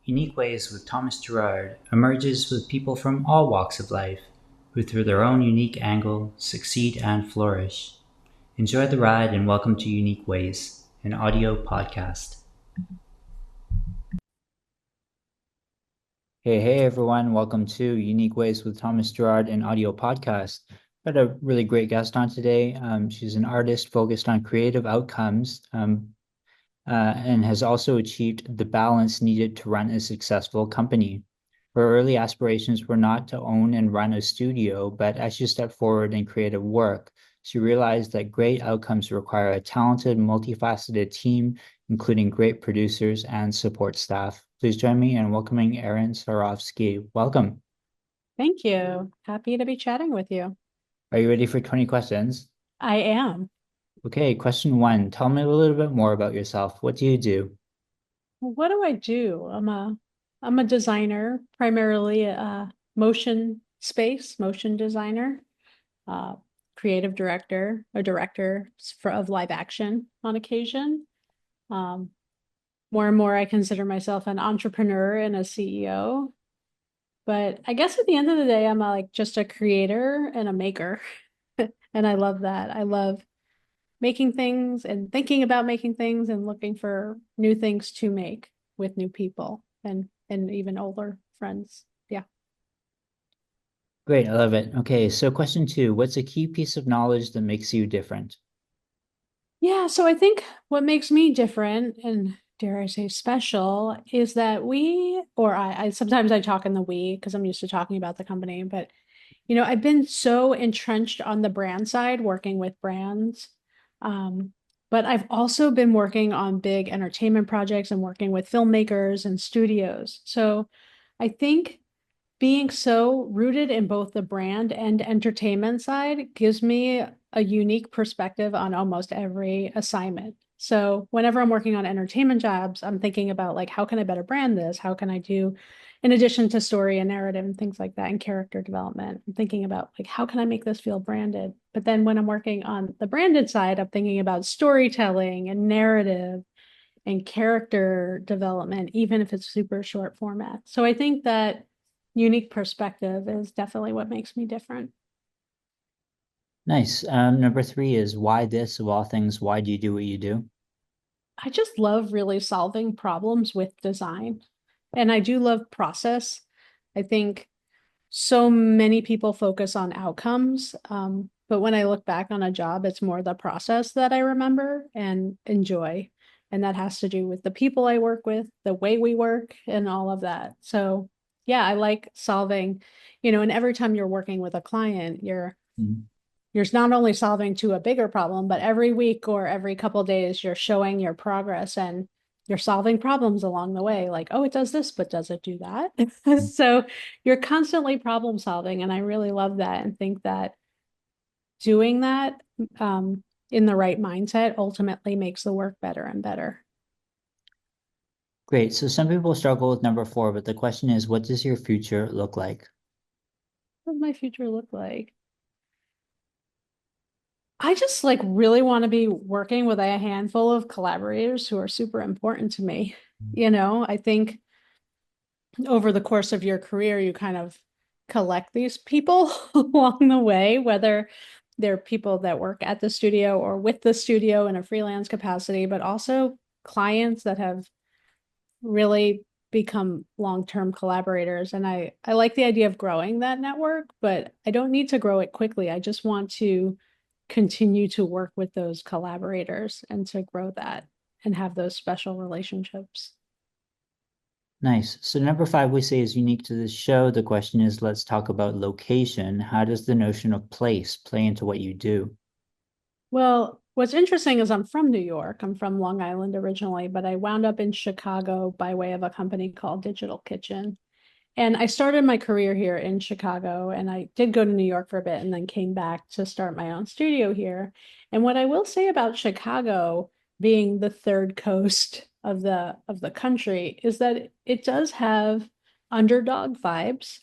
Unique Ways with Thomas Gerard emerges with people from all walks of life who, through their own unique angle, succeed and flourish. Enjoy the ride and welcome to Unique Ways, an audio podcast. Hey everyone, welcome to Unique Ways with Thomas Gerard, an audio podcast. Got a really great guest on today. She's an artist focused on creative outcomes and has also achieved the balance needed to run a successful company. Her early aspirations were not to own and run a studio, but as she stepped forward in creative work, she realized that great outcomes require a talented, multifaceted team, including great producers and support staff. Please join me in welcoming Erin Sarofsky. Welcome. Thank you. Happy to be chatting with you. Are you ready for 20 questions? I am. Okay, question one. Tell me a little bit more about yourself. What do you do? What do I do? I'm a designer, primarily a motion designer, uh, creative director, a director of live action on occasion. Um, More and more, I consider myself an entrepreneur and a CEO. But I guess at the end of the day, I'm just a creator and a maker. And I love that. I love making things and thinking about making things and looking for new things to make with new people and even older friends. Yeah. Great, I love it. Okay, so question two. What's a key piece of knowledge that makes you different? Yeah, so I think what makes me different and dare I say special is that I sometimes I talk in the we because I'm used to talking about the company, but I've been so entrenched on the brand side, working with brands. Um, but I've also been working on big entertainment projects and working with filmmakers and studios. So I think being so rooted in both the brand and entertainment side gives me a unique perspective on almost every assignment. So whenever I'm working on entertainment jobs, I'm thinking about like, how can I better brand this? How can I do, in addition to story and narrative and things like that and character development, I'm thinking about like, how can I make this feel branded? But then when I'm working on the branded side, I'm thinking about storytelling and narrative and character development, even if it's super short format. So I think that unique perspective is definitely what makes me different. Nice. Number three is why this of all things? Why do you do what you do? I just love really solving problems with design. And I do love process. I think so many people focus on outcomes. But when I look back on a job, it's more the process that I remember and enjoy. And that has to do with the people I work with, the way we work, and all of that. So, yeah, I like solving, and every time you're working with a client, Mhm. you're not only solving to a bigger problem, but every week or every couple days, you're showing your progress and you're solving problems along the way. Like, oh, it does this, but does it do that? So you're constantly problem solving. And I really love that and think that doing that in the right mindset ultimately makes the work better and better. Great. So some people struggle with number four, but the question is, what does your future look like? What does my future look like? I just like really want to be working with a handful of collaborators who are super important to me. I think over the course of your career, you kind of collect these people along the way, whether they're people that work at the studio or with the studio in a freelance capacity, but also clients that have really become long-term collaborators. And I like the idea of growing that network, but I don't need to grow it quickly. I just want to continue to work with those collaborators and to grow that and have those special relationships. Nice. So number five, we say is unique to this show. The question is, let's talk about location. How does the notion of place play into what you do? Well, what's interesting is I'm from New York. I'm from Long Island originally, but I wound up in Chicago by way of a company called Digital Kitchen. And I started my career here in Chicago, and I did go to New York for a bit and then came back to start my own studio here. And what I will say about Chicago being the third coast of the country is that it does have underdog vibes.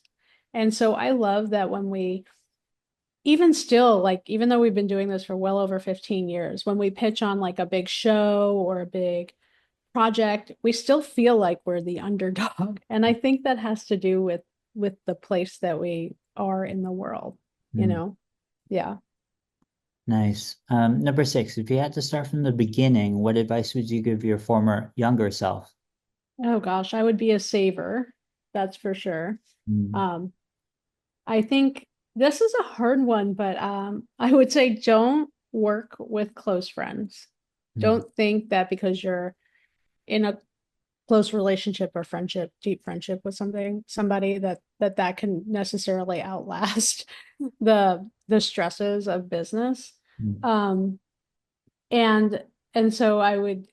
And so I love that when we even still, like, even though we've been doing this for well over 15 years, when we pitch on like a big show or a big project, we still feel like we're the underdog. And I think that has to do with the place that we are in the world, you Mm, know? Yeah. nice. Number six, if you had to start from the beginning, what advice would you give your former younger self? Oh gosh, I would be a saver. That's for sure. Mm, Um, I think this is a hard one, but I would say don't work with close friends. mm, Don't think that because you're in a close relationship or friendship, deep friendship with somebody that can necessarily outlast the stresses of business. mm. Um, and and so I would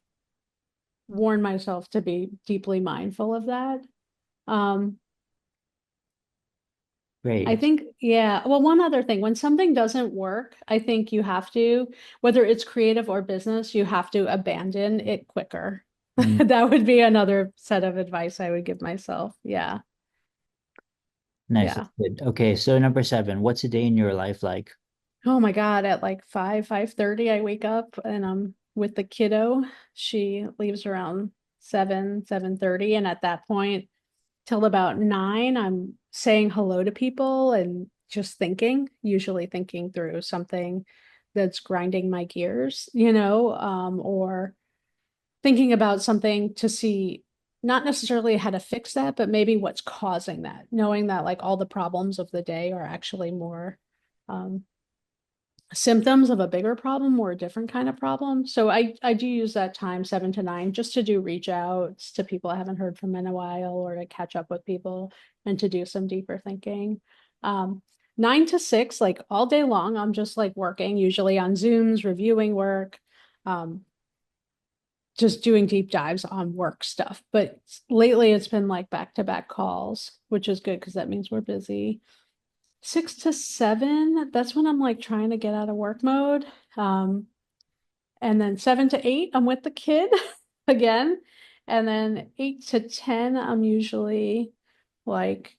warn myself to be deeply mindful of that. Um, I Great. think, yeah. Well, one other thing, when something doesn't work, I think you have to, whether it's creative or business, you have to abandon it quicker. Mm, That would be another set of advice I would give myself. Yeah. nice. Yeah. That's good. Okay, so number seven, what's a day in your life like? Oh my God, at like 5:30, I wake up and I'm with the kiddo. She leaves around 7:30. And at that point, till about 9, I'm saying hello to people and just thinking, usually thinking through something that's grinding my gears, or thinking about something to see not necessarily how to fix that, but maybe what's causing that, knowing that like all the problems of the day are actually more um, symptoms of a bigger problem or a different kind of problem. So I do use that time 7 to 9 just to do reach outs to people I haven't heard from in a while or to catch up with people and to do some deeper thinking. 9 to 6, like all day long, I'm just like working, usually on Zooms, reviewing work, um, just doing deep dives on work stuff. But lately it's been like back to back calls, which is good because that means we're busy. 6 to 7, that's when I'm like trying to get out of work mode. Um, and then 7 to 8, I'm with the kid again. And then 8 to 10, I'm usually like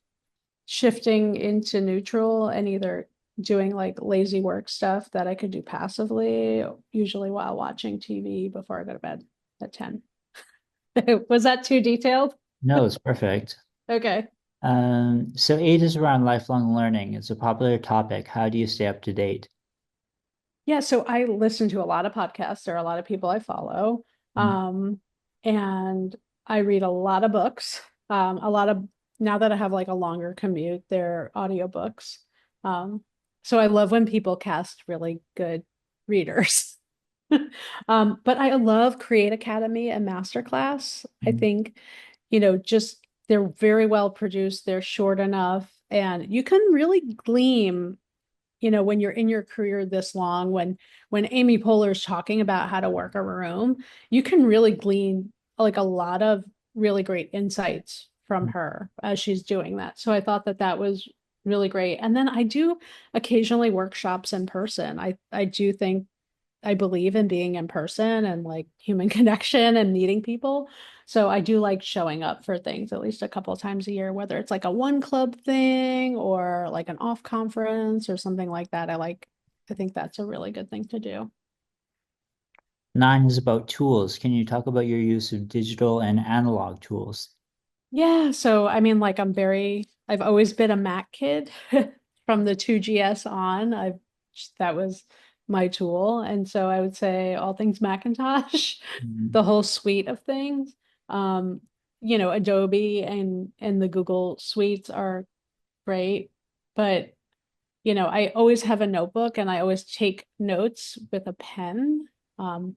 shifting into neutral and either doing like lazy work stuff that I could do passively, usually while watching TV before I go to bed at 10. Was that too detailed? No, it's perfect. Okay. So eight is around lifelong learning. It's a popular topic. How do you stay up to date? Yeah, so I listen to a lot of podcasts. There are a lot of people I follow. Mm, Um, and I read a lot of books. A lot of now that I have like a longer commute, they're audiobooks. Um, so I love when people cast really good readers. But I love Create Academy and Masterclass. I mm, think, just they're very well produced, they're short enough, and you can really glean when you're in your career this long, when Amy Poehler's talking about how to work a room, you can really glean like a lot of really great insights from mm. her as she's doing that. So I thought that that was really great. And then I do occasionally workshops in person. I do think I believe in being in person and like human connection and meeting people. So I do like showing up for things at least a couple of times a year, whether it's like a one club thing or like an off conference or something like that. I think that's a really good thing to do. Nine is about tools. Can you talk about your use of digital and analog tools? Yeah, so I mean, like I've always been a Mac kid from the 2GS on. That was my tool. And so I would say all things Macintosh, Mm, the whole suite of things. Um, Adobe and the Google suites are great, but I always have a notebook and I always take notes with a pen. Um,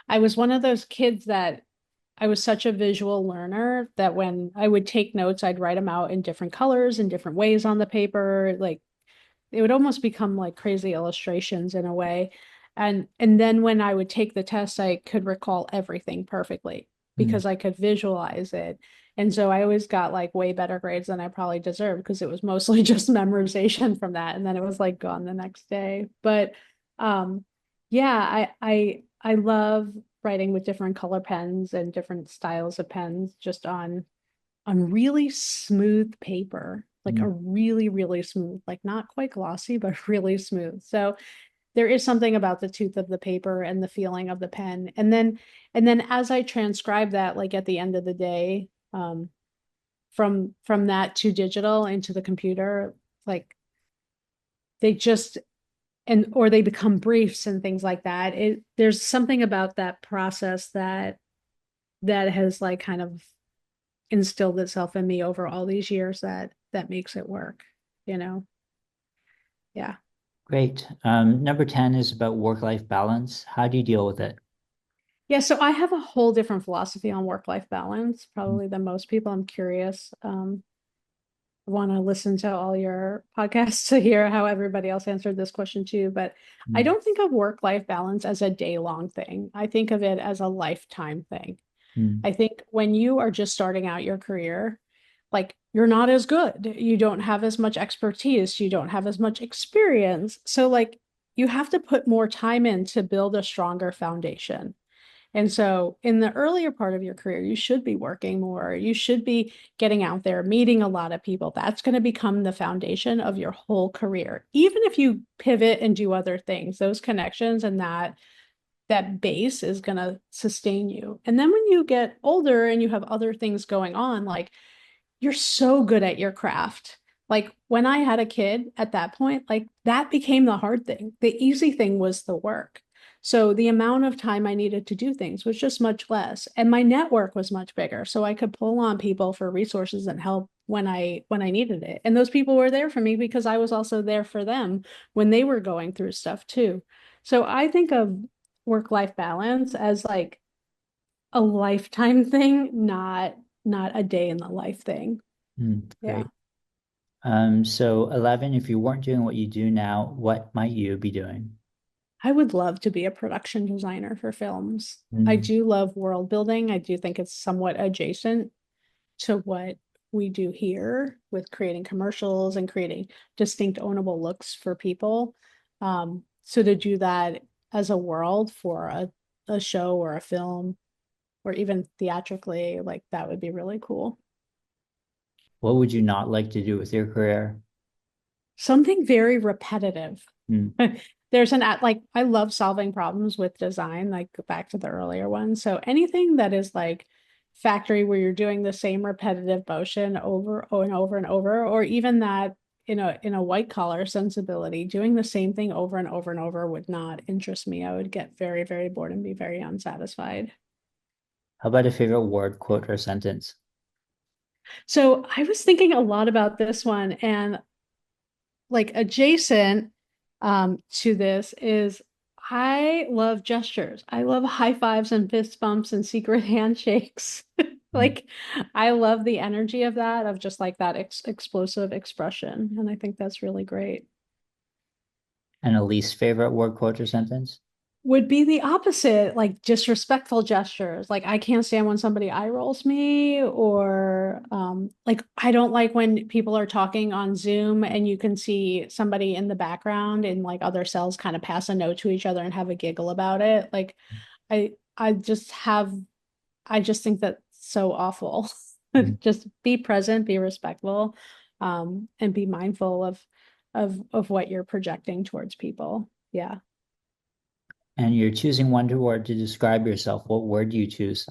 I was one of those kids that I was such a visual learner that when I would take notes, I'd write them out in different colors and different ways on the paper. Like it would almost become like crazy illustrations in a way. And then when I would take the test, I could recall everything perfectly mm. because I could visualize it. And so I always got like way better grades than I probably deserved because it was mostly just memorization from that. And then it was like gone the next day. But um yeah, I love writing with different color pens and different styles of pens just on really smooth paper, like a Mm. really, really smooth, like not quite glossy, but really smooth. So there is something about the tooth of the paper and the feeling of the pen. And then as I transcribe that, like at the end of the day, from that to digital into the computer, like they just and or they become briefs and things like that. There's something about that process that has like kind of instilled itself in me over all these years that makes it work, you know? Yeah. Great. Number 10 is about work-life balance. How do you deal with it? Yeah, so I have a whole different philosophy on work-life balance, probably than most people. I'm curious. I want to listen to all your podcasts to hear how everybody else answered this question too. But I Mm, don't think of work-life balance as a day-long thing. I think of it as a lifetime thing. mm, I think when you are just starting out your career, like you're not as good. You don't have as much expertise. You don't have as much experience. So, like, you have to put more time in to build a stronger foundation. And so, in the earlier part of your career, you should be working more. You should be getting out there, meeting a lot of people. That's going to become the foundation of your whole career. Even if you pivot and do other things, those connections and that base is going to sustain you. And then when you get older and you have other things going on, like you're so good at your craft. Like when I had a kid at that point, like that became the hard thing. The easy thing was the work. So the amount of time I needed to do things was just much less. And my network was much bigger. So I could pull on people for resources and help when I needed it. And those people were there for me because I was also there for them when they were going through stuff too. So I think of work-life balance as like a lifetime thing, not a day in the life thing. Yeah. great. So 11, if you weren't doing what you do now, what might you be doing? I would love to be a production designer for films. I Mm, do love world building. I do think it's somewhat adjacent to what we do here with creating commercials and creating distinct ownable looks for people. So to do that as a world for a show or a film or even theatrically, like that would be really cool. what would you not like to do with your career? Something very repetitive. Mm, There's an at like I love solving problems with design, like back to the earlier one. So anything that is like factory where you're doing the same repetitive motion over and over and over, or even that in a white collar sensibility, doing the same thing over and over and over would not interest me. I would get very, very bored and be very unsatisfied. how about a favorite word, quote, or sentence? So I was thinking a lot about this one, and like adjacent to this is I love gestures. I love high fives and fist bumps and secret handshakes. Mm, Like I love the energy of that, of just like that explosive expression. And I think that's really great. and a least favorite word, quote, or sentence? Would be the opposite, like disrespectful gestures. Like I can't stand when somebody eye rolls me, or like I don't like when people are talking on Zoom and you can see somebody in the background and like other cells kind of pass a note to each other and have a giggle about it. Like I just have I just think that's so awful. Mm. Just be present, be respectful, and be mindful of what you're projecting towards people. Yeah. And you're choosing one word to describe yourself. What word do you choose?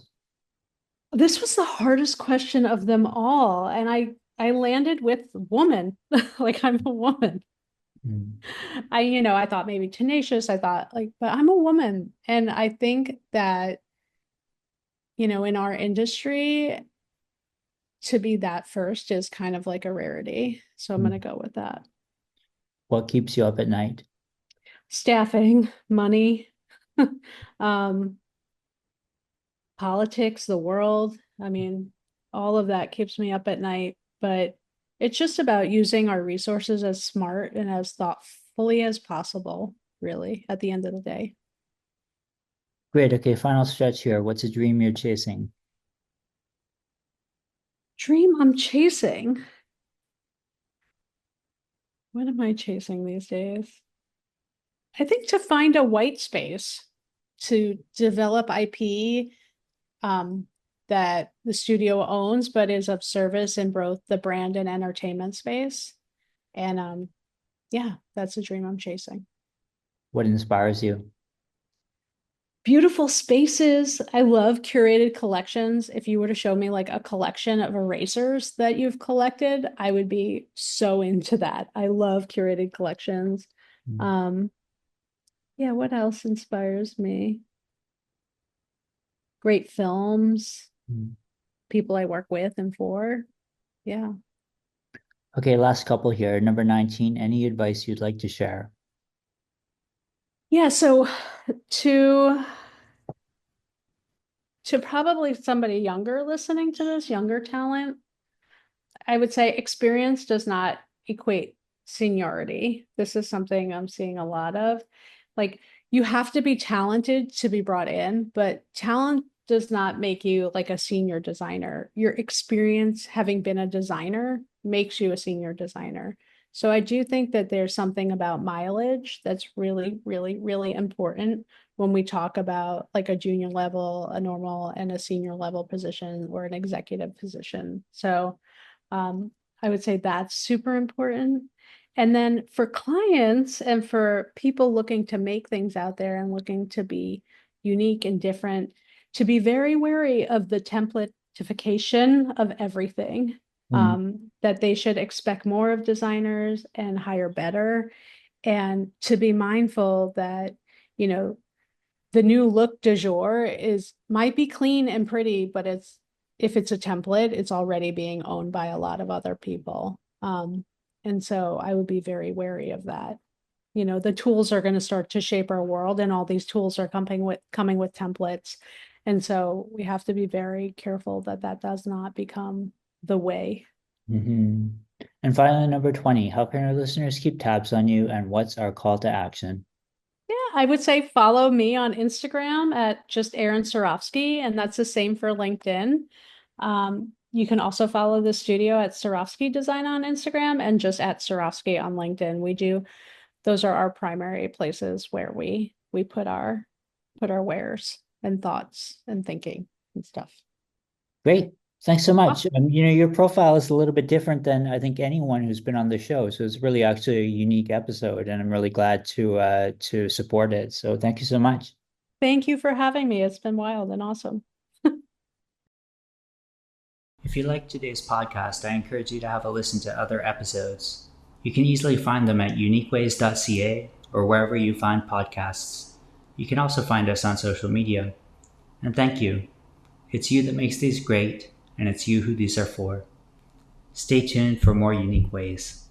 This was the hardest question of them all, and I landed with woman. Like I'm a woman. Mm. I thought maybe tenacious. I thought like, but I'm a woman, and I think that in our industry, to be that first is kind of like a rarity. So I'm gonna Mm. go with that. What keeps you up at night? Staffing, money, um, politics, the world. I mean, all of that keeps me up at night, but it's just about using our resources as smart and as thoughtfully as possible, really, at the end of the day. Great. Okay, final stretch here. What's a dream you're chasing? Dream I'm chasing. What am I chasing these days? I think to find a white space to develop IP that the studio owns, but is of service in both the brand and entertainment space. And yeah, that's a dream I'm chasing. What inspires you? Beautiful spaces. I love curated collections. If you were to show me like a collection of erasers that you've collected, I would be so into that. I love curated collections. Mm, Um, yeah, what else inspires me? Great films, mm. people I work with and for. Yeah. Okay, last couple here. Number 19, any advice you'd like to share? Yeah, so to to probably somebody younger listening to this, younger talent, I would say experience does not equate seniority. This is something I'm seeing a lot of. Like, you have to be talented to be brought in, but talent does not make you like a senior designer. Your experience having been a designer makes you a senior designer. So I do think that there's something about mileage that's really, really, really important when we talk about like a junior level, a normal, and a senior level position or an executive position. So um, I would say that's super important. And then for clients and for people looking to make things out there and looking to be unique and different, to be very wary of the templatification of everything. Mm, That they should expect more of designers and hire better, and to be mindful that, you know, the new look du jour is might be clean and pretty, but it's if it's a template, it's already being owned by a lot of other people. And so I would be very wary of that. You know, the tools are going to start to shape our world, and all these tools are coming with templates. And so we have to be very careful that that does not become the way. hmm And finally, number 20, how can our listeners keep tabs on you and what's our call to action? Yeah, I would say follow me on Instagram at just Erin Sarofsky, and that's the same for LinkedIn. You can also follow the studio at Sarofsky Design on Instagram and just at Sarofsky on LinkedIn. Those are our primary places where we put our wares and thoughts and thinking and stuff. Great. Thanks so much. Awesome. Your profile is a little bit different than I think anyone who's been on the show. So it's really actually a unique episode, and I'm really glad to support it. So thank you so much. Thank you for having me. It's been wild and awesome. If you liked today's podcast, I encourage you to have a listen to other episodes. You can easily find them at uniqueways.ca or wherever you find podcasts. You can also find us on social media. And thank you. It's you that makes these great, and it's you who these are for. Stay tuned for more unique ways.